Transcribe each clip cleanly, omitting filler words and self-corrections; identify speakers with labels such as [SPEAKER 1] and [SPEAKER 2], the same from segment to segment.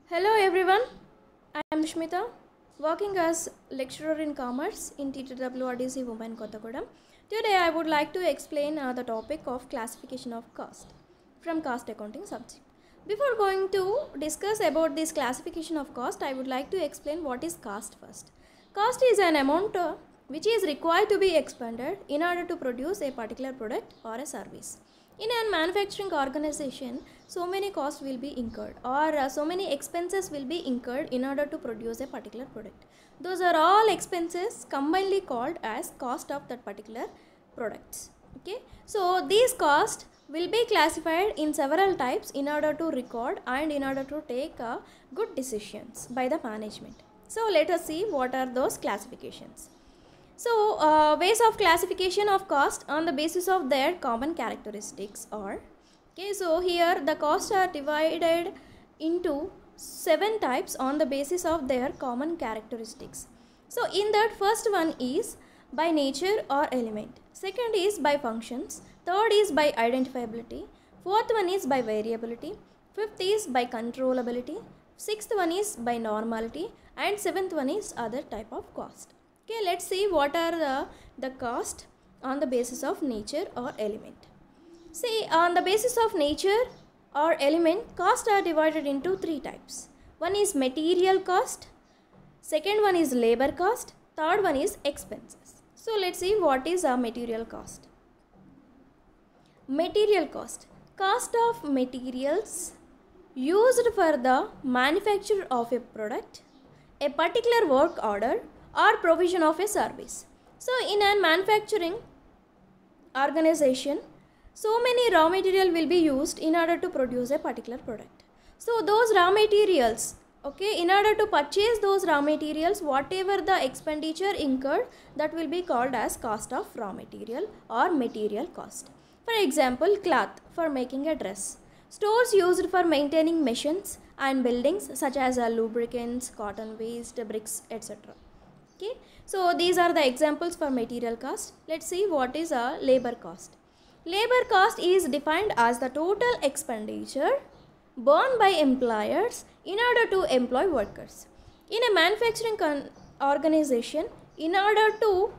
[SPEAKER 1] Hello everyone, I am Shmita, working as lecturer in commerce in TTWRDC Women Kottakodam. Today I would like to explain the topic of classification of cost from cost accounting subject. Before going to discuss about this classification of cost, I would like to explain what is cost first. Cost is an amount which is required to be expended in order to produce a particular product or a service. In a manufacturing organization, so many costs will be incurred or so many expenses will be incurred in order to produce a particular product. Those are all expenses combinedly called as cost of that particular products. Okay, so these costs will be classified in several types in order to record and in order to take good decisions by the management. So let us see what are those classifications. So ways of classification of cost on the basis of their common characteristics are, okay, so here the costs are divided into 7 types on the basis of their common characteristics. So in that, first one is by nature or element, second is by functions, third is by identifiability, fourth one is by variability, fifth is by controllability, sixth one is by normality, and seventh one is other type of cost. Okay, let's see what are the cost on the basis of nature or element. See, on the basis of nature or element, costs are divided into 3 types. One is material cost, second one is labor cost, third one is expenses. So let's see what is a material cost. Material cost, cost of materials used for the manufacture of a product, a particular work order, or provision of a service. So in a manufacturing organization, so many raw material will be used in order to produce a particular product. So those raw materials, okay, in order to purchase those raw materials, whatever the expenditure incurred, that will be called as cost of raw material or material cost. For example, cloth for making a dress, stores used for maintaining machines and buildings such as lubricants, cotton waste, bricks, etc. Okay, so these are the examples for material cost. Let's see what is a labor cost. Labor cost is defined as the total expenditure borne by employers in order to employ workers. In a manufacturing organization, in order to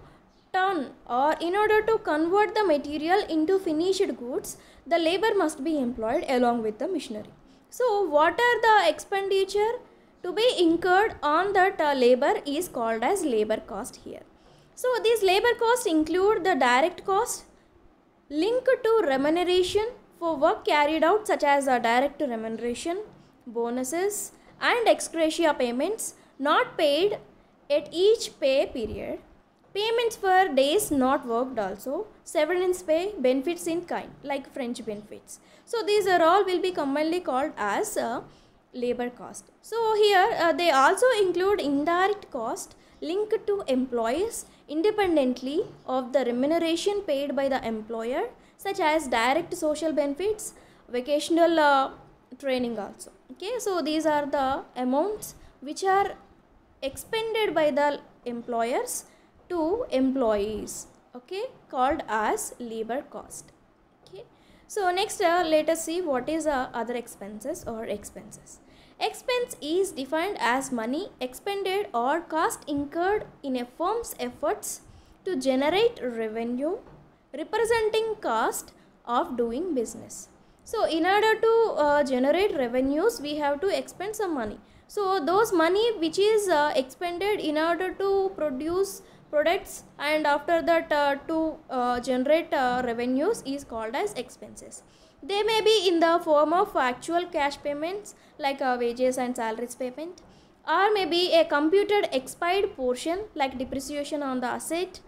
[SPEAKER 1] turn or in order to convert the material into finished goods, the labor must be employed along with the machinery. So what are the expenditure to be incurred on that labor is called as labor cost here. So these labor costs include the direct cost linked to remuneration for work carried out, such as direct remuneration, bonuses, and ex gratia payments not paid at each pay period, payments for days not worked also, severance pay, benefits in kind like French benefits. So these are all will be commonly called as labor cost. So here they also include indirect cost linked to employees independently of the remuneration paid by the employer, such as direct social benefits, vocational training also. Okay, so these are the amounts which are expended by the employers to employees, okay, called as labor cost. Okay, so next let us see what is other expenses or expenses. Expense is defined as money expended or cost incurred in a firm's efforts to generate revenue representing cost of doing business. So in order to generate revenues, we have to expend some money. So those money which is expended in order to produce products and after that to generate revenues is called as expenses. They may be in the form of actual cash payments like wages and salaries payment, or maybe a computed expired portion like depreciation on the asset,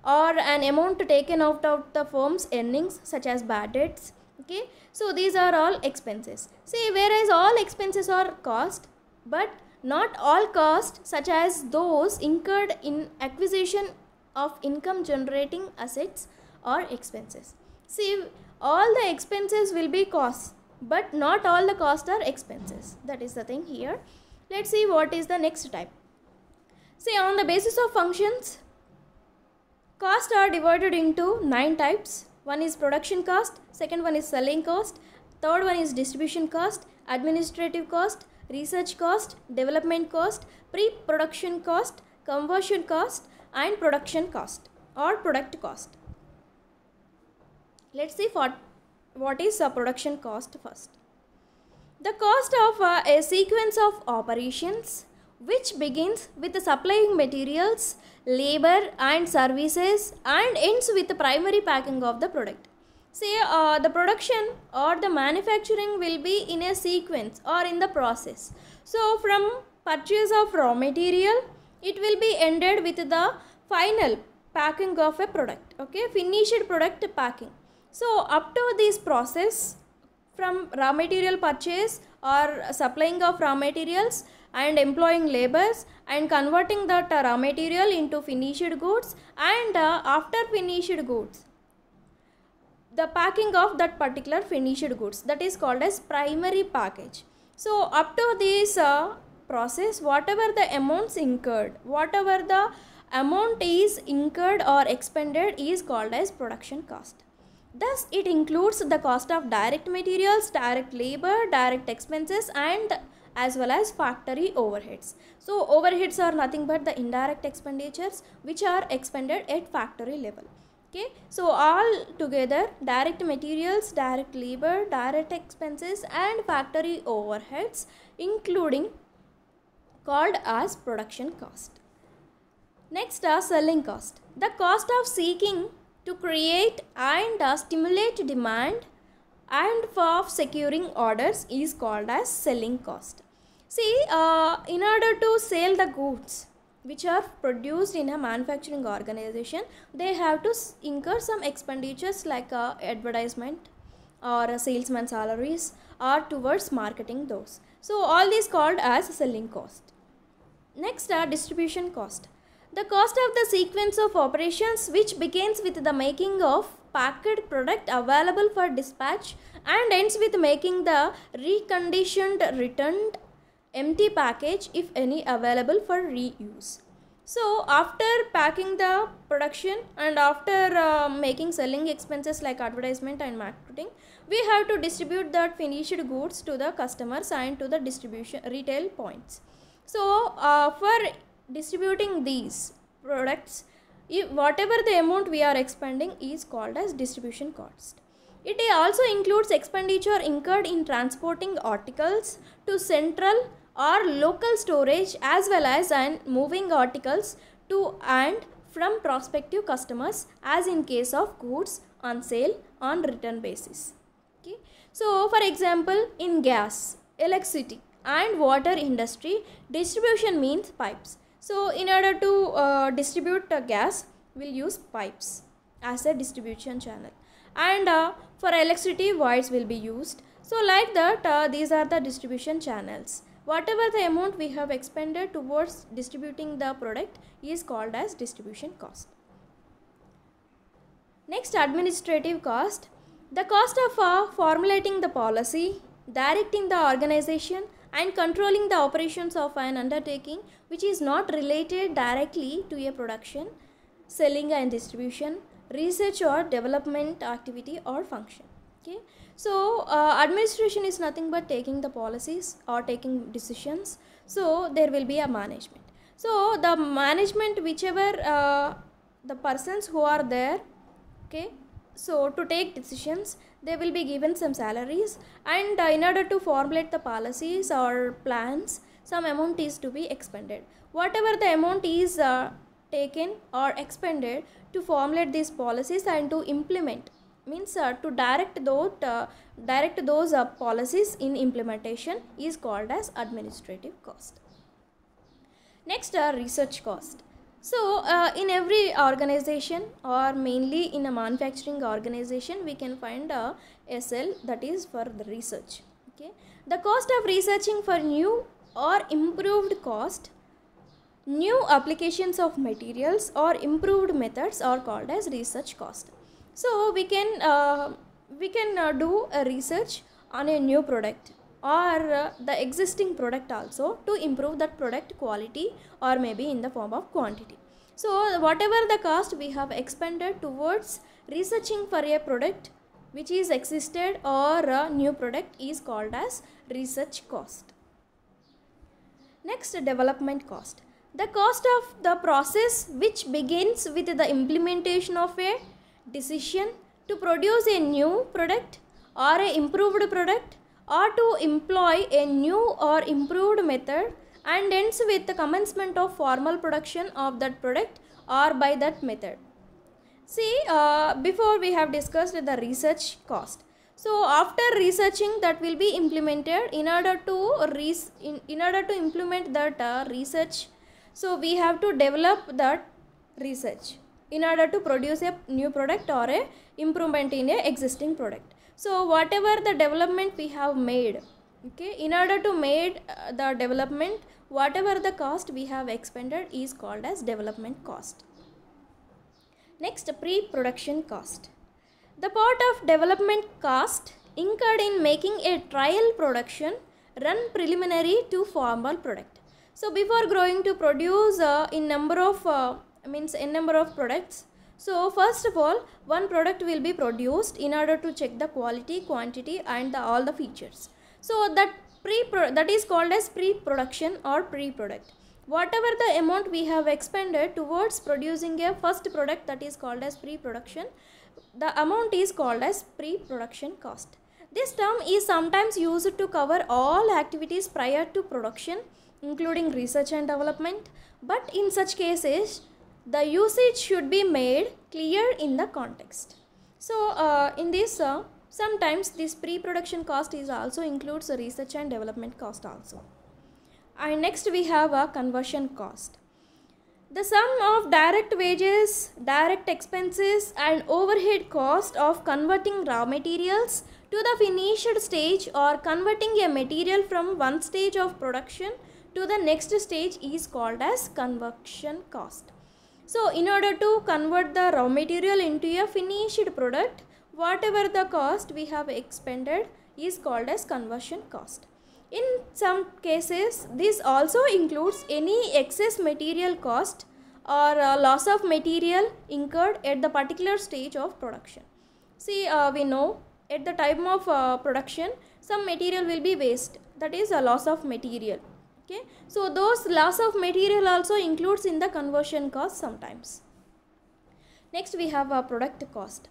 [SPEAKER 1] or an amount taken out of the firm's earnings such as bad debts. Okay, so these are all expenses. See, whereas all expenses are cost, but not all costs such as those incurred in acquisition of income generating assets or expenses. See, all the expenses will be costs, but not all the costs are expenses. That is the thing here. Let's see what is the next type. See, on the basis of functions, costs are divided into 9 types. One is production cost, second one is selling cost, third one is distribution cost, administrative cost, research cost, development cost, pre-production cost, conversion cost, and production cost or product cost. Let's see what is a production cost first. The cost of a sequence of operations which begins with supplying materials, labor and services and ends with the primary packing of the product. Say the production or the manufacturing will be in a sequence or in the process. So from purchase of raw material, it will be ended with the final packing of a product, okay, finished product packing. So up to this process, from raw material purchase or supplying of raw materials and employing labors and converting that raw material into finished goods, and after finished goods, the packing of that particular finished goods, that is called as primary package. So up to this process, whatever the amounts incurred, whatever the amount is incurred or expended is called as production cost. Thus, it includes the cost of direct materials, direct labor, direct expenses and as well as factory overheads. So, overheads are nothing but the indirect expenditures which are expended at factory level. Okay. So, all together direct materials, direct labor, direct expenses and factory overheads including called as production cost. Next are selling cost. The cost of seeking to create and stimulate demand and for securing orders is called as selling cost. See, in order to sell the goods which are produced in a manufacturing organization, they have to incur some expenditures like advertisement or salesman salaries or towards marketing those. So all these called as selling cost. Next are distribution cost. The cost of the sequence of operations which begins with the making of packed product available for dispatch and ends with making the reconditioned returned empty package if any available for reuse. So after packing the production and after making selling expenses like advertisement and marketing, we have to distribute that finished goods to the customers and to the distribution retail points. So for distributing these products, whatever the amount we are expending is called as distribution cost. It also includes expenditure incurred in transporting articles to central or local storage as well as moving articles to and from prospective customers as in case of goods on sale on return basis. Okay. So for example, in gas, electricity and water industry, distribution means pipes. So in order to distribute gas, we'll use pipes as a distribution channel, and for electricity wires will be used. So like that, these are the distribution channels. Whatever the amount we have expended towards distributing the product is called as distribution cost. Next, administrative cost. The cost of formulating the policy, directing the organization and controlling the operations of an undertaking which is not related directly to a production, selling and distribution, research or development activity or function. Okay. So administration is nothing but taking the policies or taking decisions. So there will be a management. So the management, whichever the persons who are there, okay, so to take decisions, they will be given some salaries, and in order to formulate the policies or plans, some amount is to be expended. Whatever the amount is taken or expended to formulate these policies and to implement, means to direct those policies in implementation is called as administrative cost. Next, research cost. So in every organization or mainly in a manufacturing organization, we can find a SL, that is for the research. Okay. The cost of researching for new or improved cost, new applications of materials or improved methods are called as research cost. So we can do a research on a new product or the existing product also to improve that product quality or maybe in the form of quantity. So whatever the cost we have expended towards researching for a product which is existed or a new product is called as research cost. Next, development cost. The cost of the process which begins with the implementation of a decision to produce a new product or a improved product, or to employ a new or improved method, and ends with the commencement of formal production of that product or by that method. See, before we have discussed the research cost. So after researching, that will be implemented in order to implement that research. So we have to develop that research in order to produce a new product or a improvement in a existing product. So whatever the development we have made, okay, in order to make the development, whatever the cost we have expended is called as development cost. Next, pre-production cost. The part of development cost incurred in making a trial production run preliminary to formal product. So before going to produce in number of products. So first of all, one product will be produced in order to check the quality, quantity, and all the features. So that is called as pre-production or pre-product. Whatever the amount we have expended towards producing a first product, that is called as pre-production, the amount is called as pre-production cost. This term is sometimes used to cover all activities prior to production, including research and development, but in such cases, the usage should be made clear in the context. So, in this, sometimes this pre-production cost is also includes the research and development cost also. And next we have a conversion cost. The sum of direct wages, direct expenses, and overhead cost of converting raw materials to the finished stage or converting a material from one stage of production to the next stage is called as conversion cost. So, in order to convert the raw material into a finished product, whatever the cost we have expended is called as conversion cost. In some cases, this also includes any excess material cost or loss of material incurred at the particular stage of production. See, we know at the time of production, some material will be waste, that is a loss of material. Okay, so those loss of material also includes in the conversion cost sometimes. Next, we have a product cost.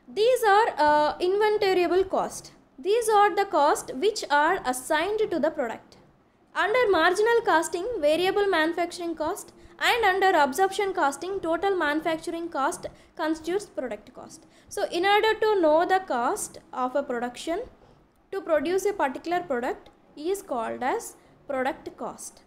[SPEAKER 1] These are inventoriable cost. These are the costs which are assigned to the product. Under marginal costing, variable manufacturing cost, and under absorption costing, total manufacturing cost constitutes product cost. So, in order to know the cost of a production to produce a particular product is called as product cost.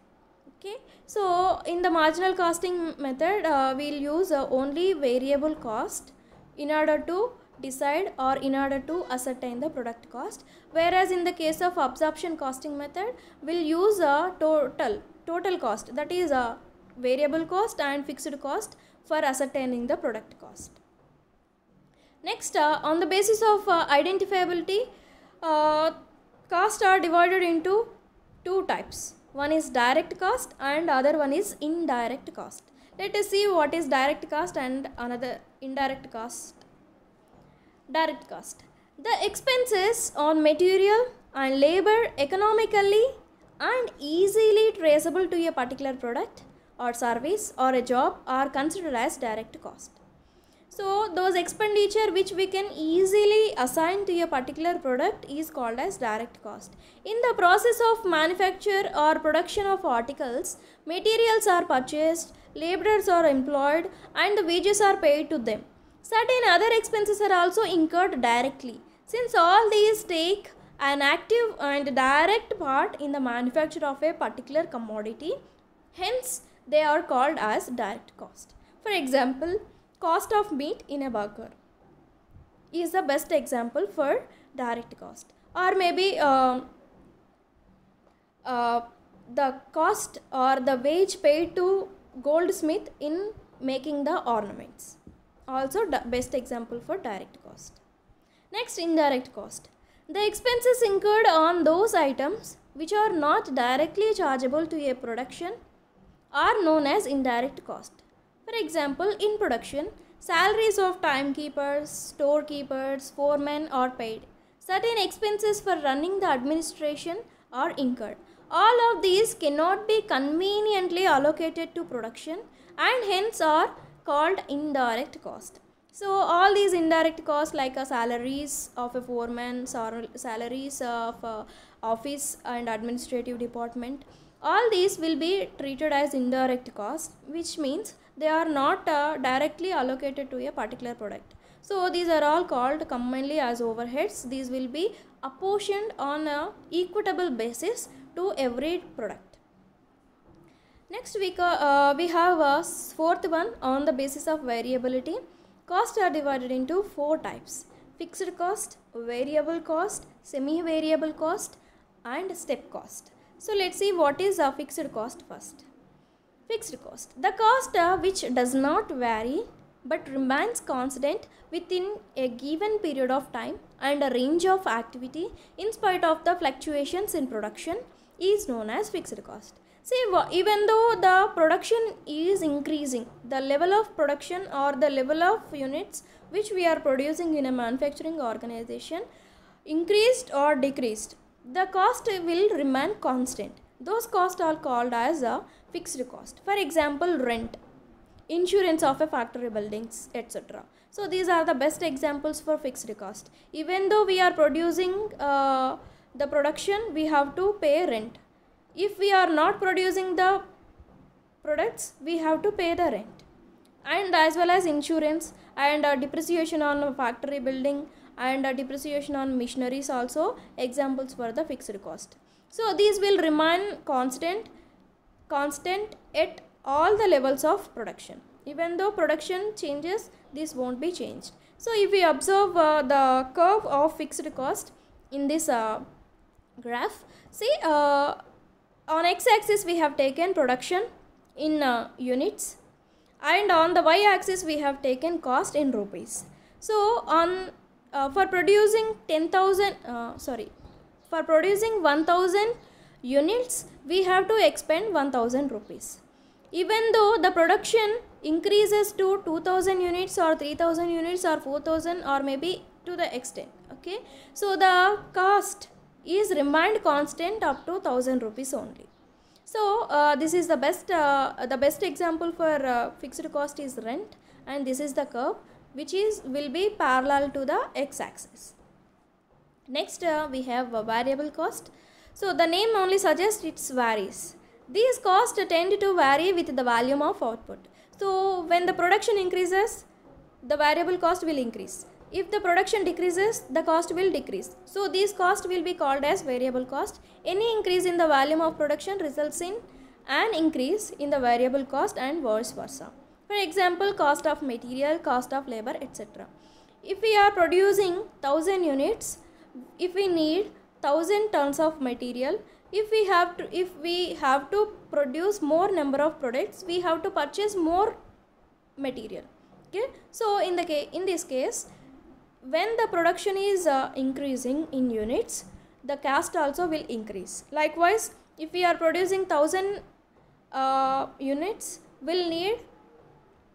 [SPEAKER 1] Okay. So, in the marginal costing method, we will use only variable cost in order to decide or in order to ascertain the product cost, whereas in the case of absorption costing method, we will use a total cost, that is a variable cost and fixed cost for ascertaining the product cost. Next, on the basis of identifiability, costs are divided into two types. One is direct cost and other one is indirect cost. Let us see what is direct cost and another indirect cost. Direct cost. The expenses on material and labor economically and easily traceable to a particular product or service or a job are considered as direct cost. So, those expenditure which we can easily assign to a particular product is called as direct cost. In the process of manufacture or production of articles, materials are purchased, laborers are employed, and the wages are paid to them. Certain other expenses are also incurred directly. Since all these take an active and direct part in the manufacture of a particular commodity, hence they are called as direct cost. For example, cost of meat in a burger is the best example for direct cost. Or maybe the cost or the wage paid to goldsmith in making the ornaments. Also the best example for direct cost. Next, indirect cost. The expenses incurred on those items which are not directly chargeable to a production are known as indirect cost. For example, in production, salaries of timekeepers, storekeepers, foremen are paid. Certain expenses for running the administration are incurred. All of these cannot be conveniently allocated to production and hence are called indirect cost. So all these indirect costs like salaries of a foreman, salaries of office and administrative department, all these will be treated as indirect cost, which means they are not directly allocated to a particular product. So these are all called commonly as overheads. These will be apportioned on a equitable basis to every product. Next we have a fourth one on the basis of variability. Costs are divided into four types: fixed cost, variable cost, semi-variable cost and step cost. So let's see what is a fixed cost first. Fixed cost, the cost which does not vary but remains constant within a given period of time and a range of activity in spite of the fluctuations in production is known as fixed cost. See, even though the production is increasing, the level of production or the level of units which we are producing in a manufacturing organization increased or decreased, the cost will remain constant. Those costs are called as a fixed cost. For example, rent, insurance of a factory buildings, etc. So these are the best examples for fixed cost. Even though we are producing the production, we have to pay rent. If we are not producing the products, we have to pay the rent, and as well as insurance and depreciation on factory building and depreciation on machineries also examples for the fixed cost. So these will remain constant at all the levels of production. Even though production changes, this won't be changed. So if we observe the curve of fixed cost in this graph, see on x-axis we have taken production in units, and on the y-axis we have taken cost in rupees. So on for producing 1000 units, we have to expend 1000 rupees. Even though the production increases to 2000 units or 3000 units or 4000 or maybe to the extent, okay, so the cost is remained constant up to 1000 rupees only. So this is the best example for fixed cost is rent, and this is the curve which will be parallel to the x-axis. Next we have variable cost. So the name only suggests it varies. These costs tend to vary with the volume of output. So when the production increases, the variable cost will increase. If the production decreases, the cost will decrease. So these costs will be called as variable cost. Any increase in the volume of production results in an increase in the variable cost and vice versa. For example, cost of material, cost of labor, etc. If we are producing 1000 units, if we need 1000 tons of material, if we have to produce more number of products, we have to purchase more material. Okay, so in this case, when the production is increasing in units, the cost also will increase. Likewise, if we are producing 1000 units, we'll need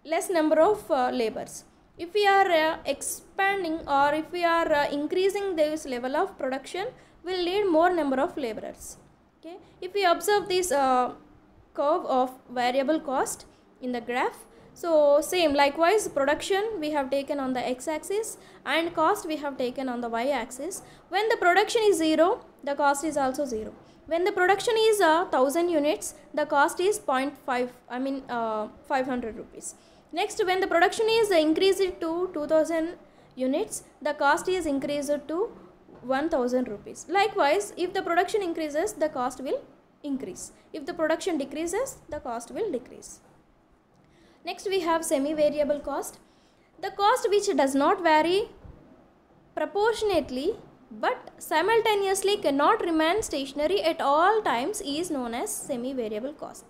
[SPEAKER 1] less number of labors. If we are expanding or if we are increasing this level of production, we'll need more number of laborers. Okay, if we observe this curve of variable cost in the graph, so same, likewise, production we have taken on the x-axis and cost we have taken on the y-axis. When the production is 0, the cost is also 0. When the production is 1000 units, the cost is 500 rupees. Next, when the production is increased to 2000 units, the cost is increased to 1000 rupees. Likewise, if the production increases, the cost will increase. If the production decreases, the cost will decrease. Next we have semi-variable cost. The cost which does not vary proportionately but simultaneously cannot remain stationary at all times is known as semi-variable cost.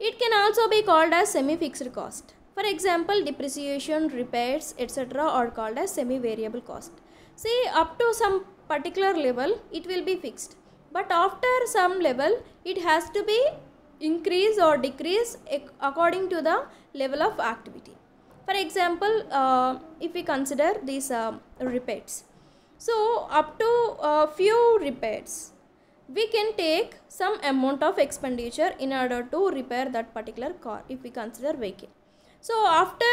[SPEAKER 1] It can also be called as semi-fixed cost. For example, depreciation, repairs, etc. are called as semi-variable cost. See, up to some particular level it will be fixed, but after some level it has to be increase or decrease according to the level of activity. For example, if we consider these repairs, so up to a few repairs, we can take some amount of expenditure in order to repair that particular car if we consider vehicle. So after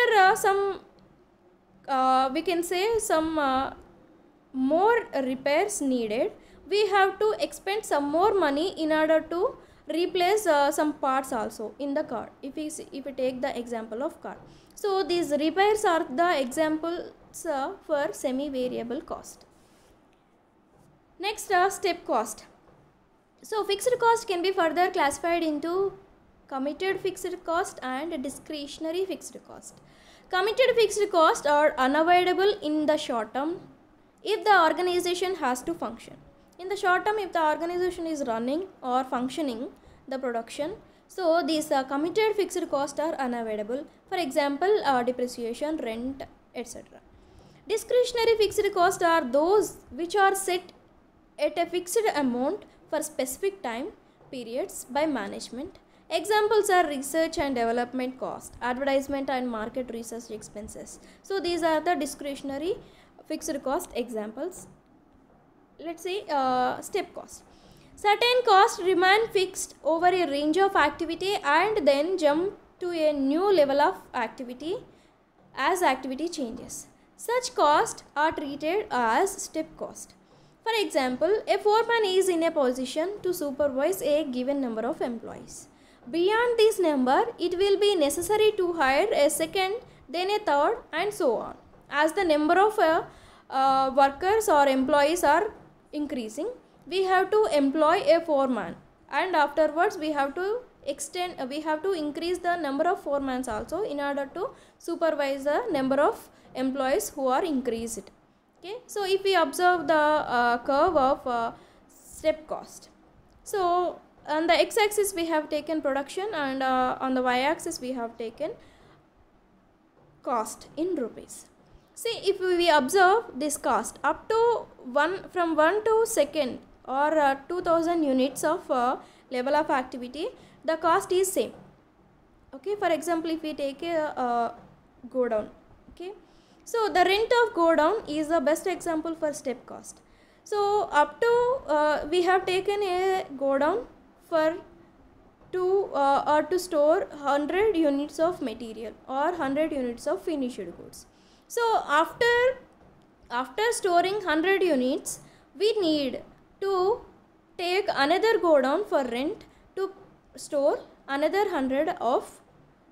[SPEAKER 1] we can say some more repairs needed, we have to expend some more money in order to replace some parts also in the car, if we take the example of car. So these repairs are the examples for semi variable cost. Next, step cost. So fixed cost can be further classified into committed fixed cost and discretionary fixed cost. Committed fixed costs are unavoidable in the short term if the organization has to function. In the short term, if the organization is running or functioning the production, so these committed fixed costs are unavoidable. For example, depreciation, rent, etc. Discretionary fixed costs are those which are set at a fixed amount for specific time periods by management. Examples are research and development cost, advertisement and market research expenses. So these are the discretionary fixed cost examples. Let's say step cost. Certain costs remain fixed over a range of activity and then jump to a new level of activity as activity changes. Such costs are treated as step cost. For example, a foreman is in a position to supervise a given number of employees. Beyond this number, it will be necessary to hire a second, then a third, and so on. As the number of workers or employees are increasing, we have to employ a foreman, and afterwards we have to increase the number of foremans also in order to supervise the number of employees who are increased. Okay, so if we observe the curve of step cost, so on the x-axis we have taken production, and on the y-axis we have taken cost in rupees. See, if we observe this cost up to from 1 to second or 2000 units of level of activity, the cost is same. Okay, for example, if we take a go down, okay, so the rent of go down is the best example for step cost. So up to we have taken a go down for to store 100 units of material or 100 units of finished goods. So after storing 100 units, we need to take another go down for rent to store another 100 of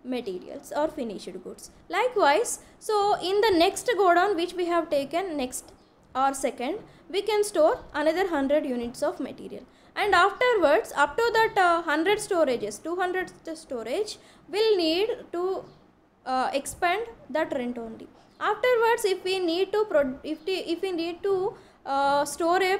[SPEAKER 1] materials or finished goods. Likewise, so in the next go down which we have taken next or second, we can store another 100 units of material, and afterwards up to that 100 storages, 200 storage will need to expand that rent only. Afterwards, if we need to store a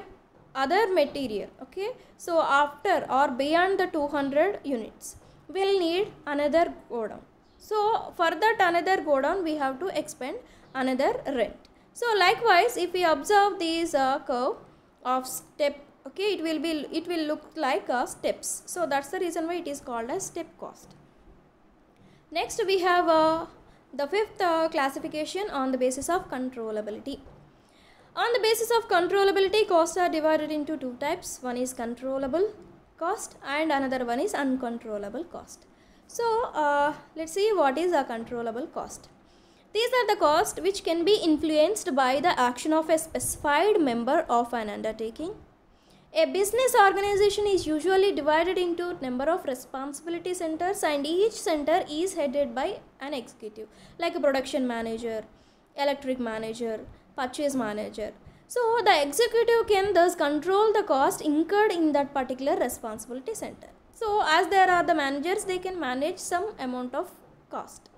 [SPEAKER 1] other material, okay, so after or beyond the 200 units, we'll need another go down. So for that another go down, we have to expend another rent. So likewise, if we observe this curve of step, okay, it will look like steps. So that's the reason why it is called as step cost. Next we have the fifth classification on the basis of controllability. On the basis of controllability, costs are divided into two types. One is controllable cost and another one is uncontrollable cost. So let's see what is a controllable cost. These are the costs which can be influenced by the action of a specified member of an undertaking. A business organization is usually divided into number of responsibility centers, and each center is headed by an executive, like a production manager, electric manager, purchase manager. So the executive can thus control the cost incurred in that particular responsibility center. So as there are the managers, they can manage some amount of cost.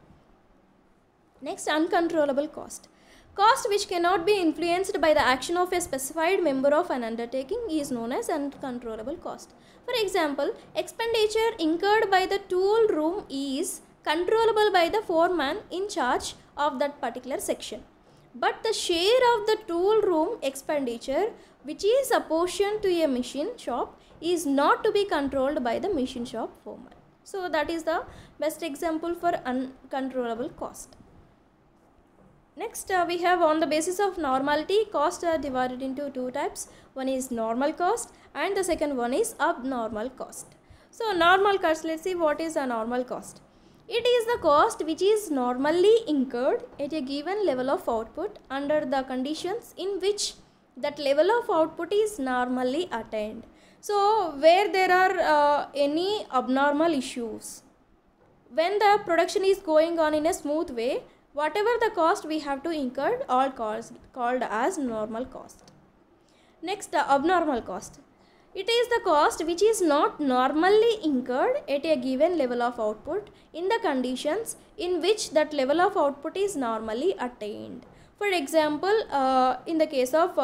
[SPEAKER 1] Next, uncontrollable cost. Cost which cannot be influenced by the action of a specified member of an undertaking is known as uncontrollable cost. For example, expenditure incurred by the tool room is controllable by the foreman in charge of that particular section. But the share of the tool room expenditure which is apportioned to a machine shop is not to be controlled by the machine shop foreman. So that is the best example for uncontrollable cost. Next, we have on the basis of normality, costs are divided into two types. One is normal cost and the second one is abnormal cost. So, normal cost, let's see what is a normal cost. It is the cost which is normally incurred at a given level of output under the conditions in which that level of output is normally attained. So, where there are any abnormal issues, when the production is going on in a smooth way, whatever the cost we have to incur, all called as normal cost. Next, the abnormal cost. It is the cost which is not normally incurred at a given level of output in the conditions in which that level of output is normally attained. For example, in the case of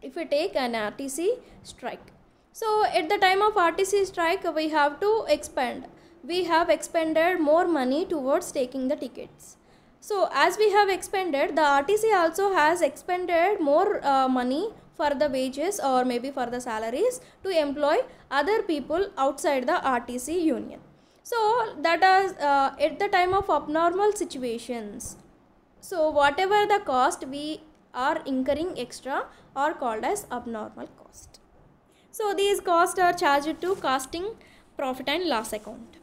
[SPEAKER 1] if we take an RTC strike. So, at the time of RTC strike, we have to expend. We have expended more money towards taking the tickets. So, as we have expended, the RTC also has expended more money for the wages or maybe for the salaries to employ other people outside the RTC union. So, that is at the time of abnormal situations. So, whatever the cost we are incurring extra are called as abnormal cost. So, these costs are charged to costing, profit and loss account.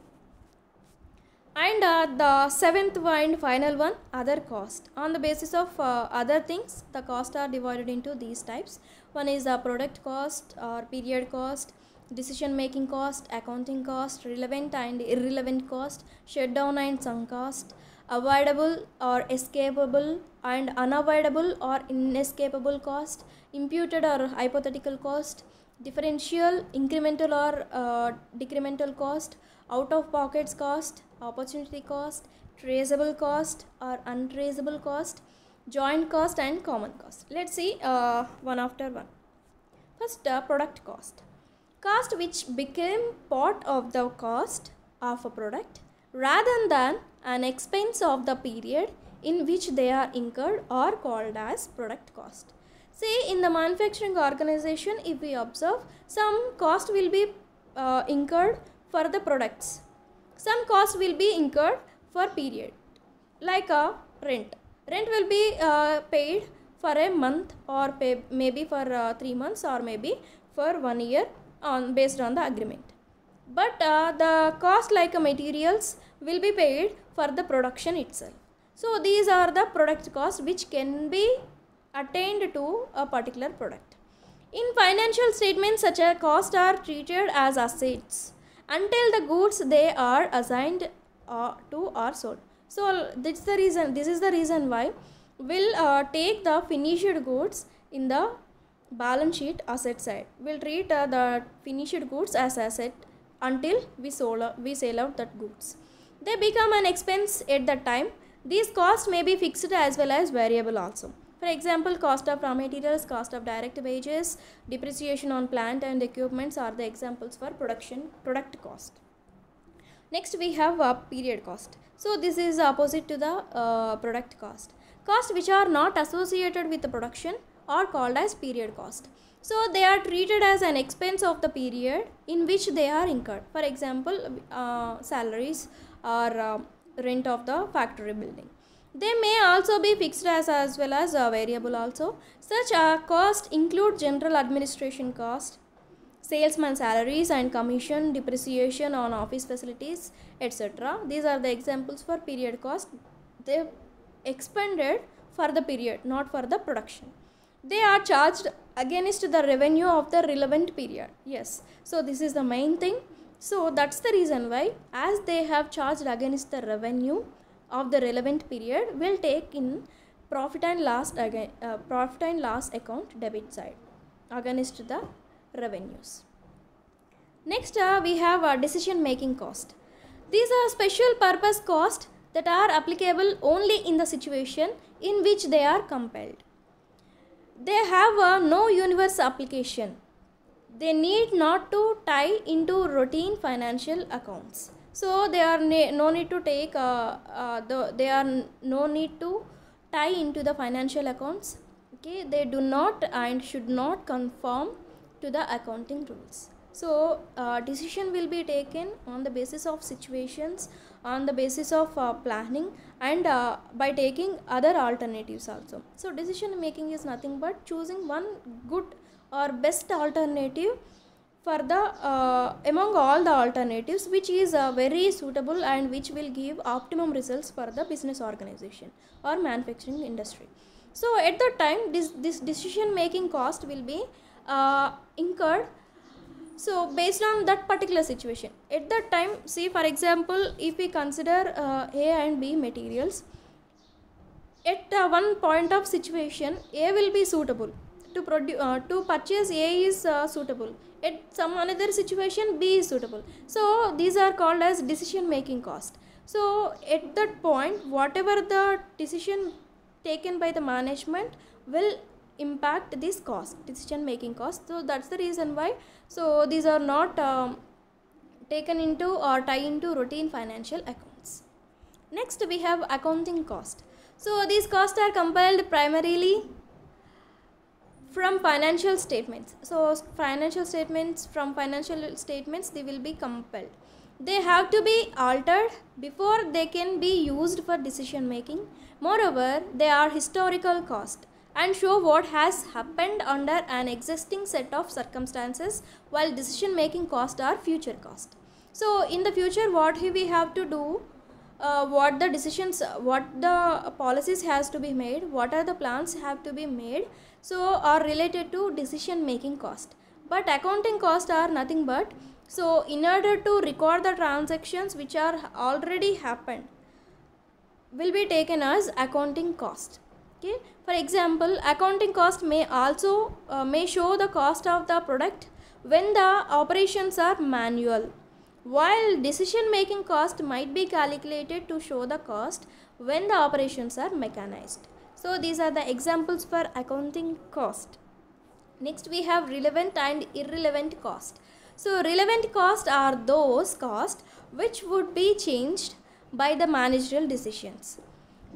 [SPEAKER 1] And the seventh and final one, other cost. On the basis of other things, the costs are divided into these types. One is the product cost or period cost, decision making cost, accounting cost, relevant and irrelevant cost, shutdown and sunk cost, avoidable or escapable and unavoidable or inescapable cost, imputed or hypothetical cost, differential, incremental or decremental cost, out of pockets cost, opportunity cost, traceable cost or untraceable cost, joint cost and common cost. Let's see one after one. First, product cost. Cost which became part of the cost of a product rather than an expense of the period in which they are incurred are called as product cost. Say in the manufacturing organization, if we observe, some cost will be incurred for the products. Some cost will be incurred for period, like a rent. Rent will be paid for a month or maybe for 3 months or maybe for 1 year based on the agreement. But the cost like materials will be paid for the production itself. So, these are the product costs which can be attained to a particular product. In financial statements, such a costs are treated as assets until the goods they are assigned to are sold. So, this is the reason why we'll take the finished goods in the balance sheet asset side. We'll treat the finished goods as asset until we sell out that goods. They become an expense at that time. These costs may be fixed as well as variable also. For example, cost of raw materials, cost of direct wages, depreciation on plant and equipments are the examples for product cost. Next, we have period cost. So, this is opposite to the product cost. Costs which are not associated with the production are called as period cost. So, they are treated as an expense of the period in which they are incurred. For example, salaries or rent of the factory building. They may also be fixed as well as variable also. Such costs include general administration cost, salesman salaries and commission, depreciation on office facilities, etc. These are the examples for period cost. They expended for the period, not for the production. They are charged against the revenue of the relevant period. Yes, so this is the main thing. So that's the reason why, as they have charged against the revenue of the relevant period, will take in profit and loss account debit side against the revenues. Next, we have decision making cost. These are special purpose costs that are applicable only in the situation in which they are compelled. They have no universal application. They need not to tie into routine financial accounts. So they are no need to take they are no need to tie into the financial accounts. Okay, they do not and should not conform to the accounting rules. So decision will be taken on the basis of situations, on the basis of planning, and by taking other alternatives also. So decision making is nothing but choosing one good or best alternative for the among all the alternatives, which is very suitable and which will give optimum results for the business organization or manufacturing industry. So at the time this decision making cost will be incurred. So based on that particular situation, at that time, see for example, if we consider A and B materials, at one point of situation, A will be suitable to produce to purchase. A is suitable. At some another situation, B is suitable. So these are called as decision making cost. So at that point, whatever the decision taken by the management will impact this cost, decision making cost. So that's the reason why, so these are not taken into or tie into routine financial accounts. Next we have accounting cost. So these costs are compiled primarily from financial statements. So financial statements, from financial statements they will be compiled. They have to be altered before they can be used for decision making. Moreover, they are historical cost and show what has happened under an existing set of circumstances, while decision making costs are future cost. So in the future, what we have to do, what the decisions, what the policies has to be made, what are the plans have to be made, so are related to decision making cost. But accounting costs are nothing but, so in order to record the transactions which are already happened, will be taken as accounting cost. Okay, for example, accounting cost may also may show the cost of the product when the operations are manual, while decision making cost might be calculated to show the cost when the operations are mechanized. So these are the examples for accounting cost. Next we have relevant and irrelevant cost. So relevant costs are those costs which would be changed by the managerial decisions,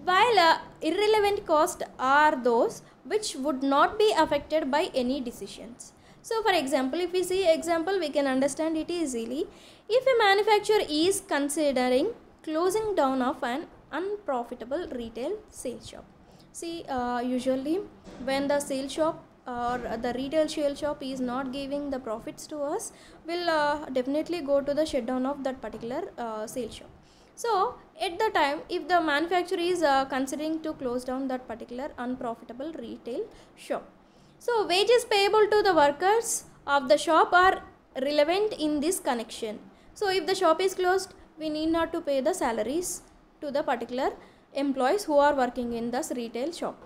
[SPEAKER 1] while irrelevant costs are those which would not be affected by any decisions. So for example, if we see example, we can understand it easily. If a manufacturer is considering closing down of an unprofitable retail sales shop, see usually when the sales shop or the retail sales shop is not giving the profits to us, will definitely go to the shutdown of that particular sales shop. So at the time, if the manufacturer is considering to close down that particular unprofitable retail shop, so wages payable to the workers of the shop are relevant in this connection. So if the shop is closed, we need not to pay the salaries to the particular employees who are working in this retail shop,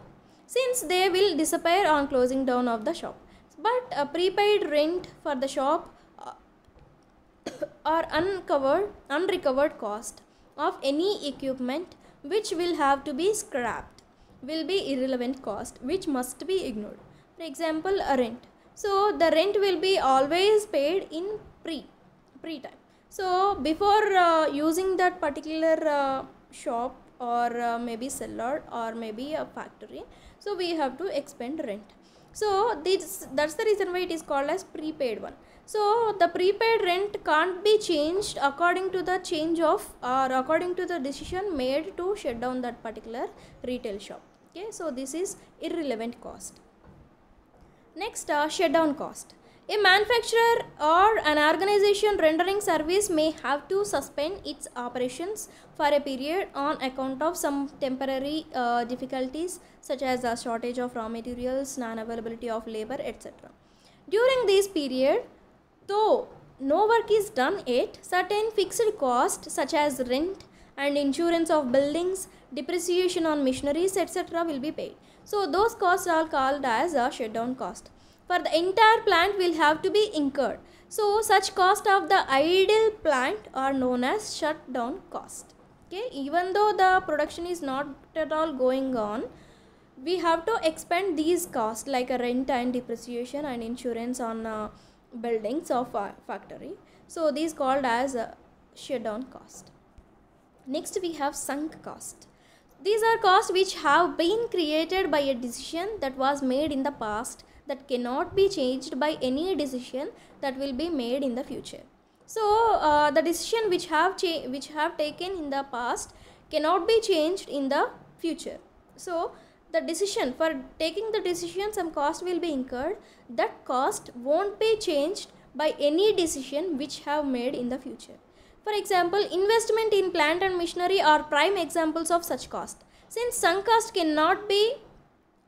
[SPEAKER 1] since they will disappear on closing down of the shop. But a prepaid rent for the shop or unrecovered cost of any equipment which will have to be scrapped will be irrelevant cost, which must be ignored. For example, a rent. So the rent will be always paid in pre-time. So before using that particular shop or maybe cellar or maybe a factory, so we have to expend rent. So that's the reason why it is called as prepaid one. So the prepaid rent can't be changed according to the change of or according to the decision made to shut down that particular retail shop. Okay, so this is irrelevant cost. Next, shutdown cost. A manufacturer or an organization rendering service may have to suspend its operations for a period on account of some temporary difficulties, such as a shortage of raw materials, non-availability of labor, etc. During this period, though no work is done yet, certain fixed costs such as rent and insurance of buildings, depreciation on machineries, etc. will be paid. So those costs are called as a shutdown cost. For the entire plant will have to be incurred. So such cost of the idle plant are known as shutdown cost. Okay, even though the production is not at all going on, we have to expend these costs like a rent and depreciation and insurance on buildings of factory. So these called as shutdown cost. Next we have sunk cost. These are costs which have been created by a decision that was made in the past that cannot be changed by any decision that will be made in the future. So the decision which have taken in the past cannot be changed in the future. So the decision, for taking the decision, some cost will be incurred. That cost won't be changed by any decision which have made in the future. For example, investment in plant and machinery are prime examples of such cost. Since sunk cost cannot be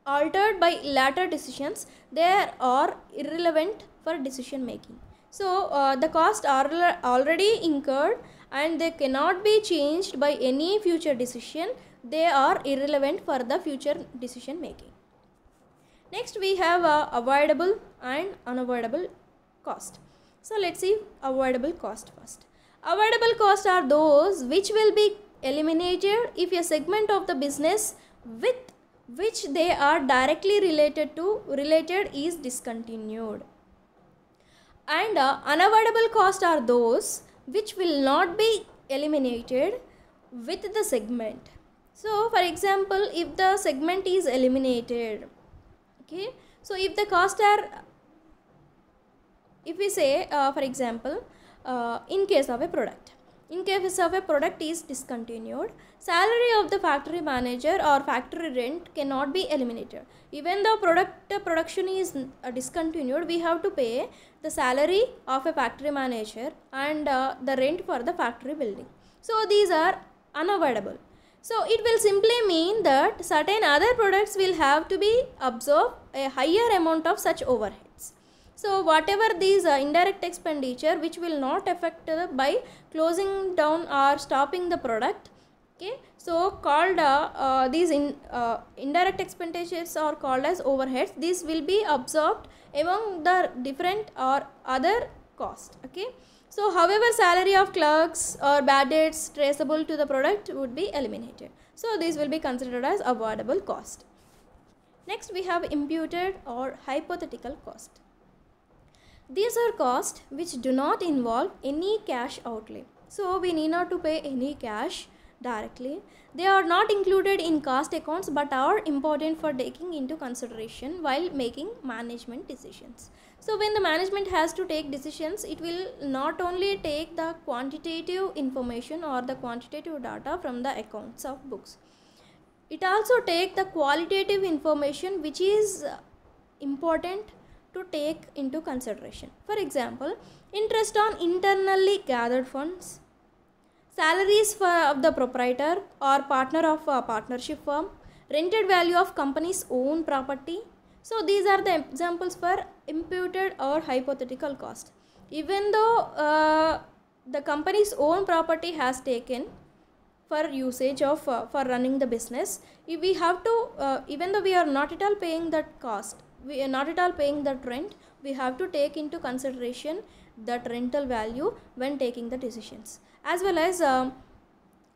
[SPEAKER 1] altered by later decisions, they are irrelevant for decision making. So the costs are already incurred and they cannot be changed by any future decision. They are irrelevant for the future decision making. Next we have avoidable and unavoidable cost. So let's see avoidable cost first. Avoidable costs are those which will be eliminated if a segment of the business with which they are directly related is discontinued. And unavoidable costs are those which will not be eliminated with the segment. So for example, if the segment is eliminated, okay, so if the costs are, if we say for example, in case of a product is discontinued, salary of the factory manager or factory rent cannot be eliminated. Even though production is discontinued, we have to pay the salary of a factory manager and the rent for the factory building. So these are unavoidable. So it will simply mean that certain other products will have to be absorb a higher amount of such overheads. So whatever these indirect expenditure which will not affect by closing down or stopping the product, okay, so called these indirect expenditures are called as overheads. These will be absorbed among the different or other cost. Okay, so however, salary of clerks or bad debts traceable to the product would be eliminated. So these will be considered as avoidable cost. Next we have imputed or hypothetical cost. These are costs which do not involve any cash outlay. So we need not to pay any cash directly. They are not included in cost accounts but are important for taking into consideration while making management decisions. So when the management has to take decisions, it will not only take the quantitative information or the quantitative data from the accounts of books. It also take the qualitative information which is important to take into consideration. For example, interest on internally gathered funds, salaries of the proprietor or partner of a partnership firm, rented value of company's own property. So these are the examples for imputed or hypothetical cost. Even though the company's own property has taken for usage of for running the business, if we have to even though we are not at all paying that cost, we are not at all paying that rent, we have to take into consideration that rental value when taking the decisions, as well as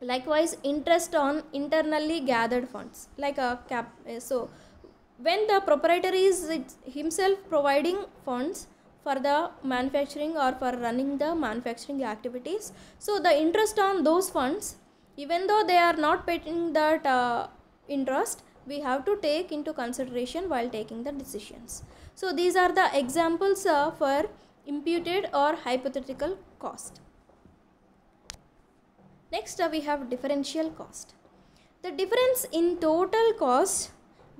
[SPEAKER 1] likewise interest on internally gathered funds like a so when the proprietor is himself providing funds for the manufacturing or for running the manufacturing activities, so the interest on those funds, even though they are not paying that interest, we have to take into consideration while taking the decisions. So these are the examples for imputed or hypothetical cost. Next we have differential cost. The difference in total cost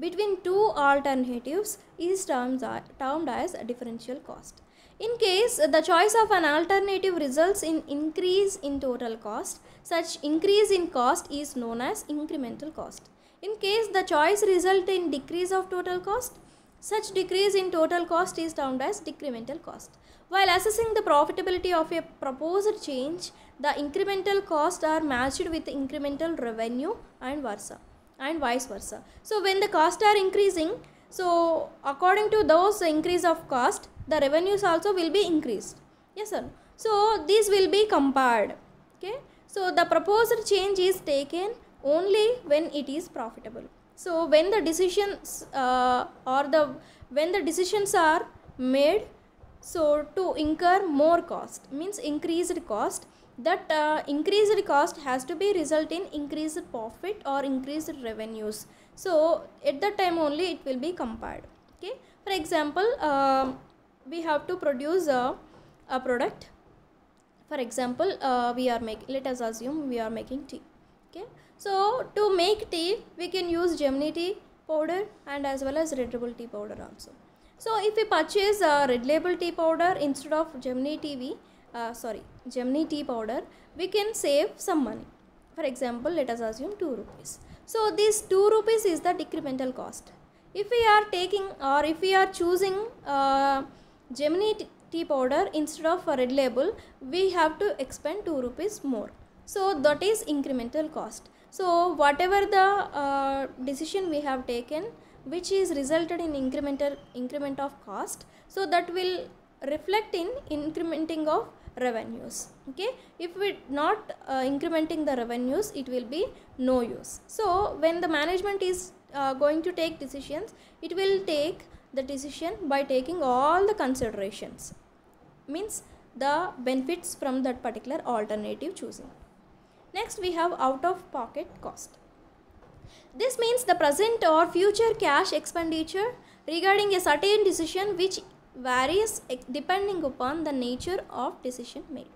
[SPEAKER 1] between two alternatives is termed as a differential cost. In case the choice of an alternative results in increase in total cost, such increase in cost is known as incremental cost. In case the choice result in decrease of total cost, such decrease in total cost is termed as decremental cost. While assessing the profitability of a proposed change, the incremental costs are matched with incremental revenue and vice versa. So when the costs are increasing, so according to those increase of cost, the revenues also will be increased. Yes sir. So these will be compared. Okay. So the proposed change is taken only when it is profitable. So when the decisions when the decisions are made, so to incur more cost, means increased cost, that increased cost has to be result in increased profit or increased revenues. So at that time only it will be compared. Okay, for example, we have to produce a product. For example, we are making, let us assume we are making tea. Okay, so to make tea we can use Gemini tea powder and as well as Red Label tea powder also. So if we purchase Red Label tea powder instead of Gemini tea powder, we can save some money. For example, let us assume 2 rupees. So this 2 rupees is the decremental cost. If we are taking, or if we are choosing Gemini tea powder instead of Red Label, we have to expend 2 rupees more. So that is incremental cost. So whatever the decision we have taken, which is resulted in increment of cost, so that will reflect in incrementing of revenues. Okay, if we not incrementing the revenues, it will be no use. So when the management is going to take decisions, it will take the decision by taking all the considerations, means the benefits from that particular alternative choosing. Next we have out of pocket cost. This means the present or future cash expenditure regarding a certain decision which varies depending upon the nature of decision made.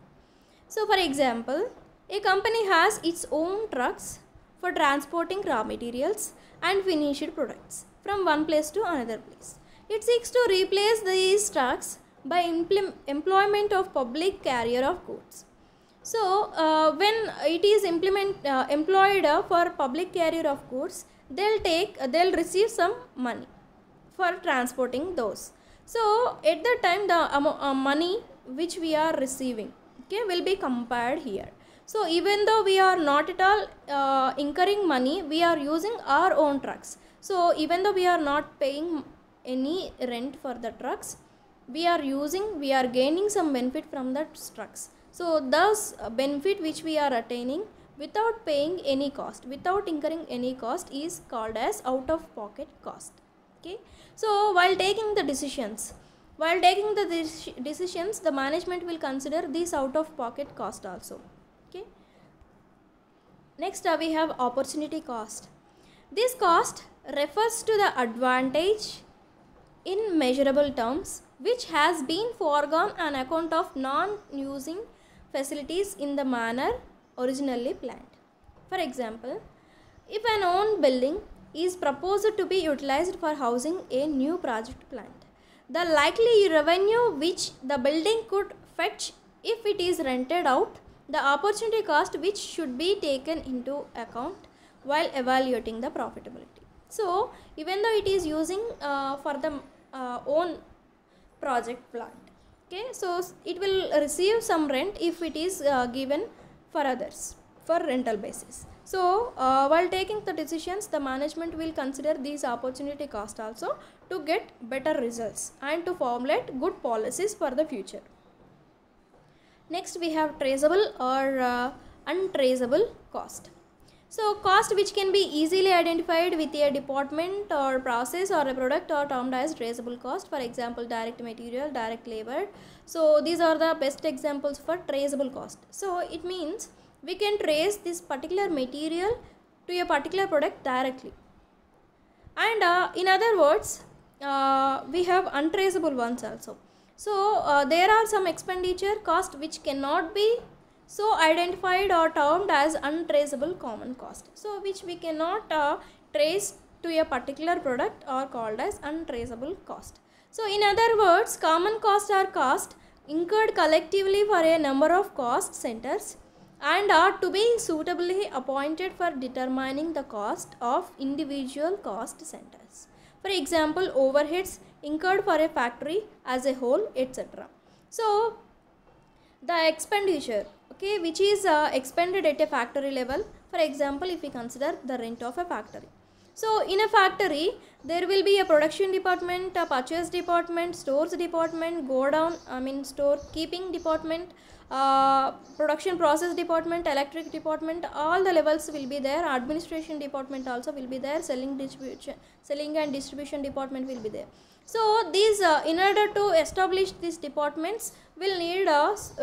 [SPEAKER 1] So for example, a company has its own trucks for transporting raw materials and finished products from one place to another place. It seeks to replace these trucks by employment of public carrier of goods. So when it is employed for public carrier of goods, they'll receive some money for transporting those. So at that time the money which we are receiving, okay, will be compared here. So even though we are not at all incurring money, we are using our own trucks. So even though we are not paying any rent for the trucks, we are gaining some benefit from the trucks. So thus benefit which we are attaining without paying any cost, without incurring any cost, is called as out of pocket cost. Okay, so while taking the decisions, the management will consider this out of pocket cost also. Okay, next we have opportunity cost. This cost refers to the advantage in measurable terms which has been foregone on account of non-using facilities in the manner originally planned. For example, if an owned building is proposed to be utilized for housing a new project plant, the likely revenue which the building could fetch if it is rented out, the opportunity cost which should be taken into account while evaluating the profitability. So even though it is using for the own project plant, okay, so it will receive some rent if it is given for others for rental basis. So while taking the decisions, the management will consider these opportunity cost also to get better results and to formulate good policies for the future. Next we have traceable or untraceable cost. So cost which can be easily identified with a department or process or a product are termed as traceable cost. For example, direct material, direct labor. So these are the best examples for traceable cost. So it means we can trace this particular material to a particular product directly. And in other words, we have untraceable ones also. So there are some expenditure cost which cannot be so identified or termed as untraceable common cost. So which we cannot trace to a particular product are called as untraceable cost. So in other words, common costs are costs incurred collectively for a number of cost centers and are to be suitably appointed for determining the cost of individual cost centers. For example, overheads incurred for a factory as a whole, etc. So the expenditure, okay, which is expended at a factory level. For example, if we consider the rent of a factory. So in a factory, there will be a production department, a purchase department, stores department, store keeping department, production process department, electric department, all the levels will be there. Administration department also will be there. Selling and distribution department will be there. So these in order to establish these departments will need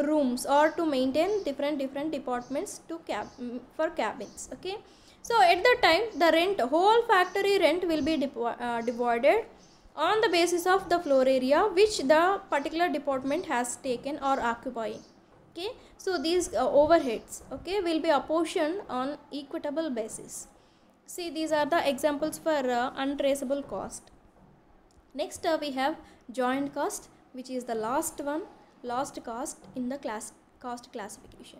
[SPEAKER 1] rooms or to maintain different departments to for cabins. Okay, so at that time the whole factory rent will be divided on the basis of the floor area which the particular department has taken or occupying. Okay, so these overheads, okay, will be apportioned on equitable basis. See, these are the examples for untraceable cost. Next we have joint cost, which is the last cost in the cost classification.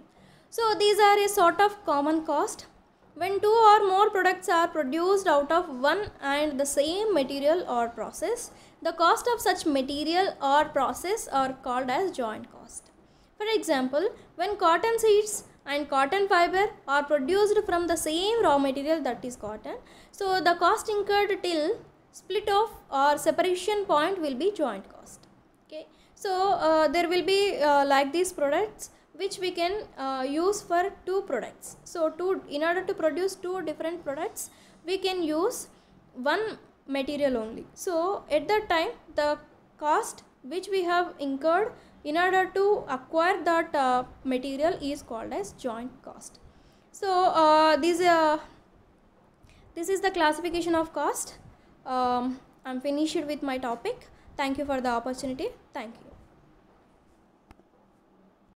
[SPEAKER 1] So these are a sort of common cost. When two or more products are produced out of one and the same material or process, the cost of such material or process are called as joint cost. For example, when cotton seeds and cotton fiber are produced from the same raw material, that is cotton, so the cost incurred till split off or separation point will be joint cost. Okay, so there will be like these products which we can use for two products. So in order to produce two different products, we can use one material only. So at that time, the cost which we have incurred in order to acquire that material is called as joint cost. So this is the classification of cost. I'm finished with my topic. Thank you for the opportunity. Thank you.